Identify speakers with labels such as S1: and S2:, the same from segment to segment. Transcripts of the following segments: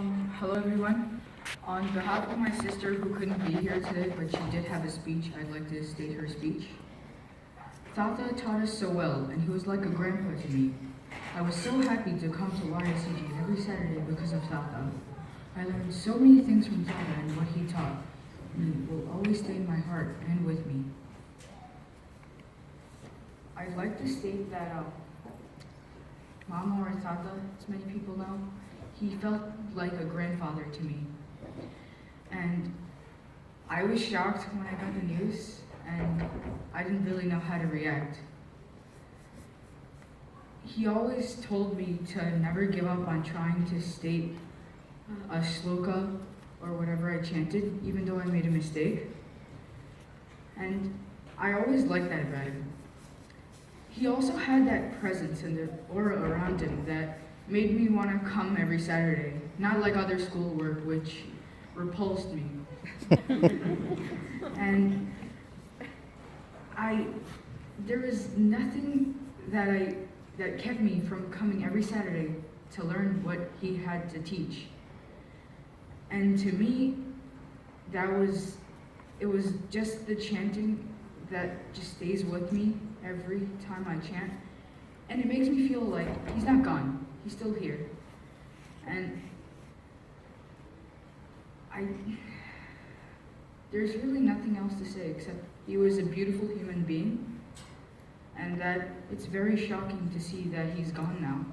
S1: Hello everyone. On behalf of my sister who couldn't be here today, but she did have a speech, I'd like to state her speech. Thatha taught us so well, and he was like a grandpa to me. I was so happy to come to YICG every Saturday because of Thatha. I learned so many things from Thatha, and what he taught me will always stay in my heart and with me. I'd like to state that Mama or Thatha, as many people know, he felt like a grandfather to me. And I was shocked when I got the news, and I didn't really know how to react. He always told me to never give up on trying to state a shloka or whatever I chanted, even though I made a mistake. And I always liked that about him. He also had that presence and the aura around him that made me want to come every Saturday, not like other schoolwork, which repulsed me. And there was nothing that kept me from coming every Saturday to learn what he had to teach. And to me, it was just the chanting that just stays with me every time I chant. And it makes me feel like he's not gone, he's still here. And there's really nothing else to say except he was a beautiful human being, and that it's very shocking to see that he's gone now,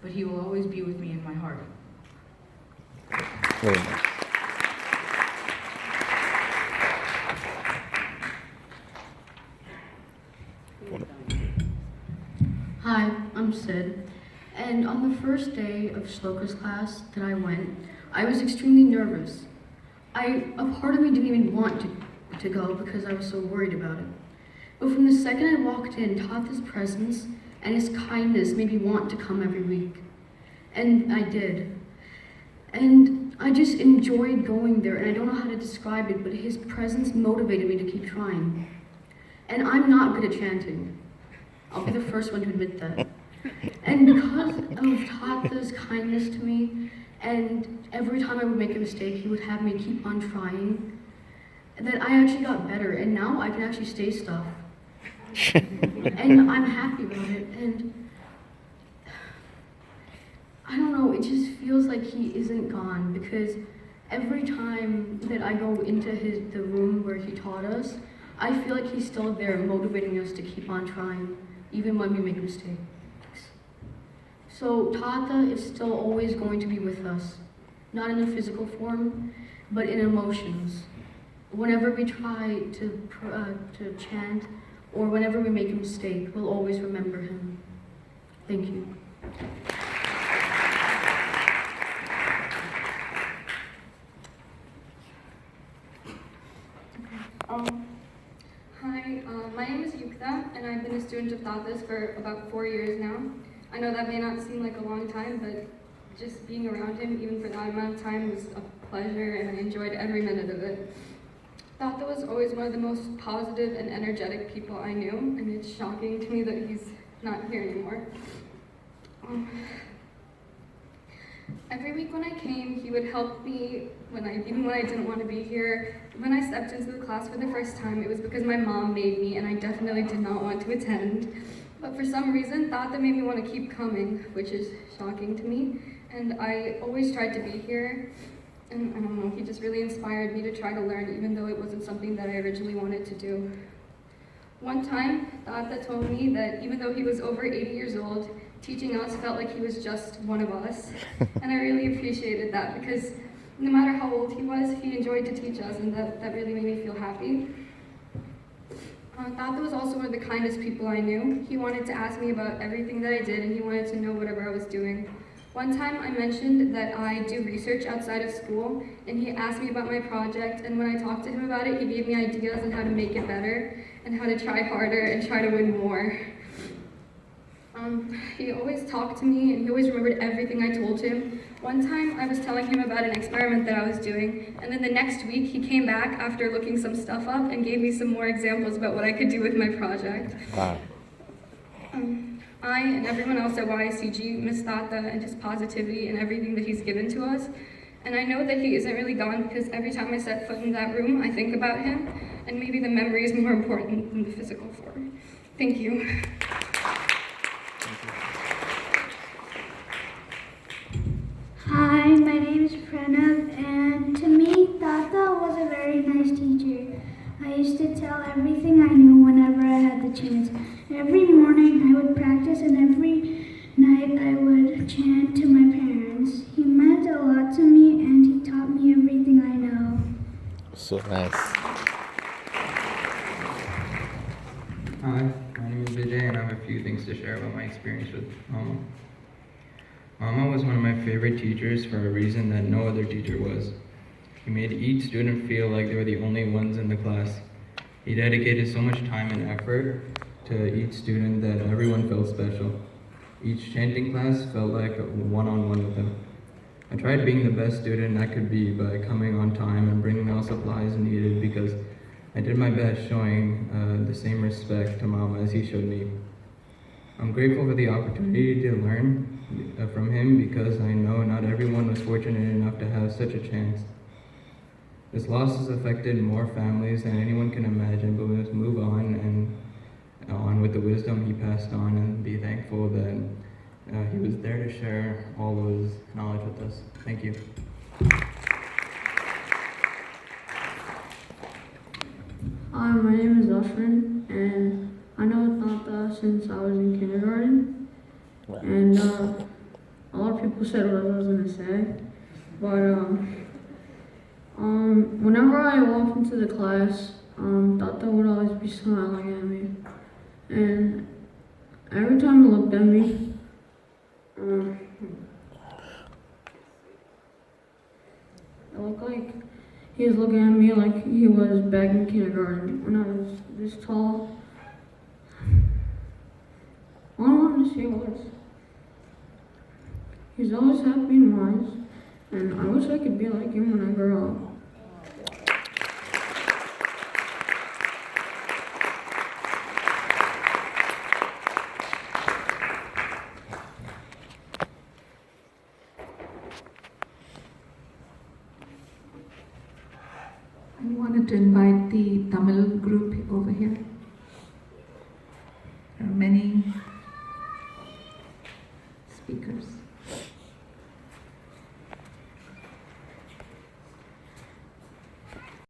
S1: but he will always be with me in my heart.
S2: Very nice.
S3: Hi, I'm Sid, and on the first day of Shloka's class that I went, I was extremely nervous. A part of me didn't even want to go because I was so worried about it. But from the second I walked in, Thatha's presence and his kindness made me want to come every week. And I did. And I just enjoyed going there, and I don't know how to describe it, but his presence motivated me to keep trying. And I'm not good at chanting. I'll be the first one to admit that. And because of Thatha's kindness to me, and every time I would make a mistake, he would have me keep on trying, that I actually got better, and now I can actually say stuff. And I'm happy about it, and I don't know, it just feels like he isn't gone, because every time that I go into the room where he taught us, I feel like he's still there motivating us to keep on trying, even when we make mistakes. So Thatha is still always going to be with us, not in a physical form, but in emotions. Whenever we try to chant, or whenever we make a mistake, we'll always remember him. Thank you.
S4: Hi, my name is Yukta, and I've been a student of Thatha's for about 4 years now. I know that may not seem like a long time, but just being around him, even for that amount of time, was a pleasure, and I enjoyed every minute of it. Thatha was always one of the most positive and energetic people I knew, and it's shocking to me that he's not here anymore. Every week when I came, he would help me even when I didn't want to be here. When I stepped into the class for the first time, it was because my mom made me, and I definitely did not want to attend. But for some reason, Thatha made me want to keep coming, which is shocking to me. And I always tried to be here. And I don't know, he just really inspired me to try to learn, even though it wasn't something that I originally wanted to do. One time, Thatha told me that even though he was over 80 years old, teaching us felt like he was just one of us. And I really appreciated that, because no matter how old he was, he enjoyed to teach us, and that really made me feel happy. Thatha was also one of the kindest people I knew. He wanted to ask me about everything that I did, and he wanted to know whatever I was doing. One time I mentioned that I do research outside of school, and he asked me about my project, and when I talked to him about it, he gave me ideas on how to make it better, and how to try harder and try to win more. He always talked to me, and he always remembered everything I told him. One time I was telling him about an experiment that I was doing, and then the next week he came back after looking some stuff up and gave me some more examples about what I could do with my project.
S2: Wow.
S4: I and everyone else at YICG miss Thatha and his positivity and everything that he's given to us. And I know that he isn't really gone because every time I set foot in that room, I think about him, and maybe the memory is more important than the physical form. Thank you.
S2: Hi, my name is Pranav, and to me, Tata was a very nice teacher. I used to tell everything I knew whenever I had the chance. Every morning I would practice, and every night I would chant to my parents. He meant a lot to me, and he taught me everything I know.
S5: So nice.
S6: Hi, my name is Vijay, and I have a few things to share about my experience with Mama. Mama was one of my favorite teachers for a reason that no other teacher was. He made each student feel like they were the only ones in the class. He dedicated so much time and effort to each student that everyone felt special. Each chanting class felt like a one-on-one with him. I tried being the best student I could be by coming on time and bringing all supplies needed because I did my best showing the same respect to Mama as he showed me. I'm grateful for the opportunity to learn from him because I know not everyone was fortunate enough to have such a chance. This loss has affected more families than anyone can imagine, but we must move on with the wisdom he passed on and be thankful that he was there to share all of his knowledge with us. Thank you.
S3: Hi, my name is Ashwin, and I know Thatha since I was in kindergarten. And a lot of people said what I was going to say, but whenever I walked into the class, Thatha would always be smiling at me, and every time he looked at me, it looked like he was looking at me like he was back in kindergarten when I was this tall. All I wanted to say was, he's always happy and wise, and I wish I could be like him when I grow up.
S7: I wanted to invite the Tamil group over here. There are many